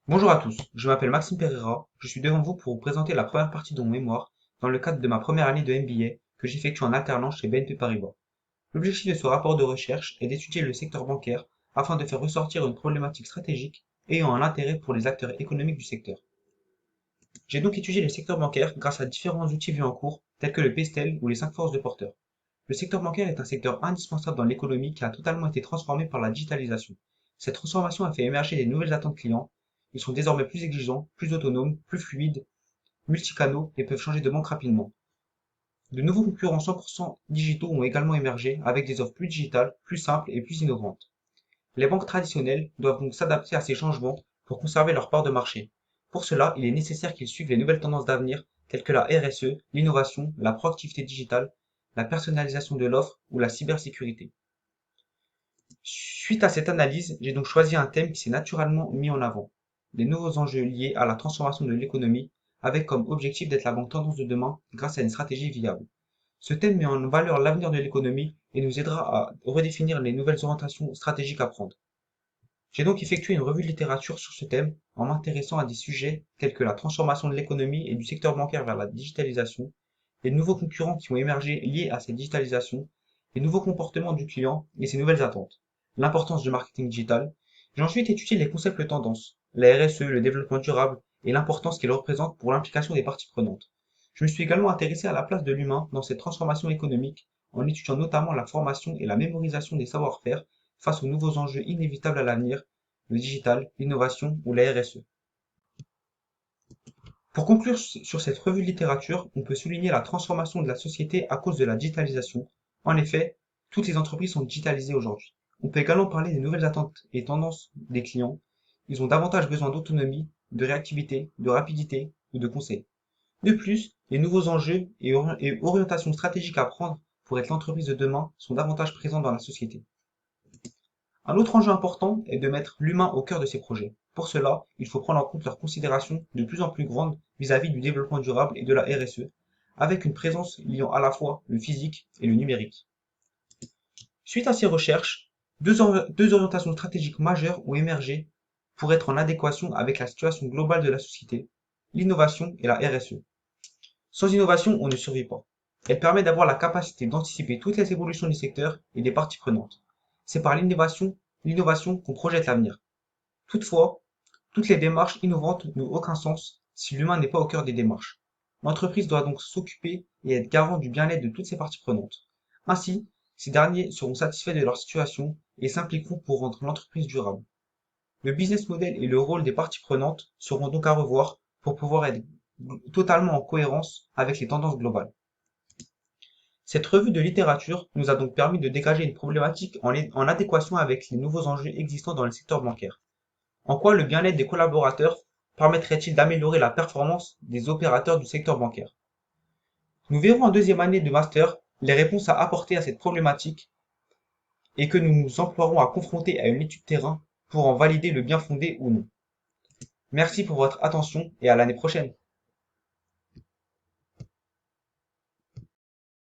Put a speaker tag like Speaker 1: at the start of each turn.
Speaker 1: Bonjour à tous, je m'appelle Maxime Pereira, je suis devant vous pour vous présenter la première partie de mon mémoire dans le cadre de ma première année de MBA que j'effectue en alternance chez BNP Paribas. L'objectif de ce rapport de recherche est d'étudier le secteur bancaire afin de faire ressortir une problématique stratégique ayant un intérêt pour les acteurs économiques du secteur. J'ai donc étudié le secteur bancaire grâce à différents outils vus en cours tels que le PESTEL ou les 5 forces de Porter. Le secteur bancaire est un secteur indispensable dans l'économie qui a totalement été transformé par la digitalisation. Cette transformation a fait émerger des nouvelles attentes clients. Ils sont désormais plus exigeants, plus autonomes, plus fluides, multicanaux et peuvent changer de banque rapidement. De nouveaux concurrents 100% digitaux ont également émergé avec des offres plus digitales, plus simples et plus innovantes. Les banques traditionnelles doivent donc s'adapter à ces changements pour conserver leur part de marché. Pour cela, il est nécessaire qu'ils suivent les nouvelles tendances d'avenir telles que la RSE, l'innovation, la proactivité digitale, la personnalisation de l'offre ou la cybersécurité. Suite à cette analyse, j'ai donc choisi un thème qui s'est naturellement mis en avant, les nouveaux enjeux liés à la transformation de l'économie, avec comme objectif d'être la banque tendance de demain grâce à une stratégie viable. Ce thème met en valeur l'avenir de l'économie et nous aidera à redéfinir les nouvelles orientations stratégiques à prendre. J'ai donc effectué une revue de littérature sur ce thème en m'intéressant à des sujets tels que la transformation de l'économie et du secteur bancaire vers la digitalisation, les nouveaux concurrents qui ont émergé liés à cette digitalisation, les nouveaux comportements du client et ses nouvelles attentes, l'importance du marketing digital. J'ai ensuite étudié les concepts tendances, la RSE, le développement durable et l'importance qu'ils représentent pour l'implication des parties prenantes. Je me suis également intéressé à la place de l'humain dans cette transformation économique en étudiant notamment la formation et la mémorisation des savoir-faire face aux nouveaux enjeux inévitables à l'avenir, le digital, l'innovation ou la RSE. Pour conclure sur cette revue de littérature, on peut souligner la transformation de la société à cause de la digitalisation. En effet, toutes les entreprises sont digitalisées aujourd'hui. On peut également parler des nouvelles attentes et tendances des clients. Ils ont davantage besoin d'autonomie, de réactivité, de rapidité ou de conseil. De plus, les nouveaux enjeux et orientations stratégiques à prendre pour être l'entreprise de demain sont davantage présents dans la société. Un autre enjeu important est de mettre l'humain au cœur de ces projets. Pour cela, il faut prendre en compte leurs considérations de plus en plus grandes vis-à-vis du développement durable et de la RSE, avec une présence liant à la fois le physique et le numérique. Suite à ces recherches, deux orientations stratégiques majeures ont émergé pour être en adéquation avec la situation globale de la société, l'innovation et la RSE. Sans innovation, on ne survit pas. Elle permet d'avoir la capacité d'anticiper toutes les évolutions du secteur et des parties prenantes. C'est par l'innovation qu'on projette l'avenir. Toutefois, toutes les démarches innovantes n'ont aucun sens si l'humain n'est pas au cœur des démarches. L'entreprise doit donc s'occuper et être garant du bien-être de toutes ses parties prenantes. Ainsi, ces derniers seront satisfaits de leur situation et s'impliqueront pour rendre l'entreprise durable. Le business model et le rôle des parties prenantes seront donc à revoir pour pouvoir être totalement en cohérence avec les tendances globales. Cette revue de littérature nous a donc permis de dégager une problématique en adéquation avec les nouveaux enjeux existants dans le secteur bancaire. En quoi le bien-être des collaborateurs permettrait-il d'améliorer la performance des opérateurs du secteur bancaire? Nous verrons en deuxième année de master les réponses à apporter à cette problématique et que nous nous emploierons à confronter à une étude terrain pour en valider le bien fondé ou non. Merci pour votre attention et à l'année prochaine.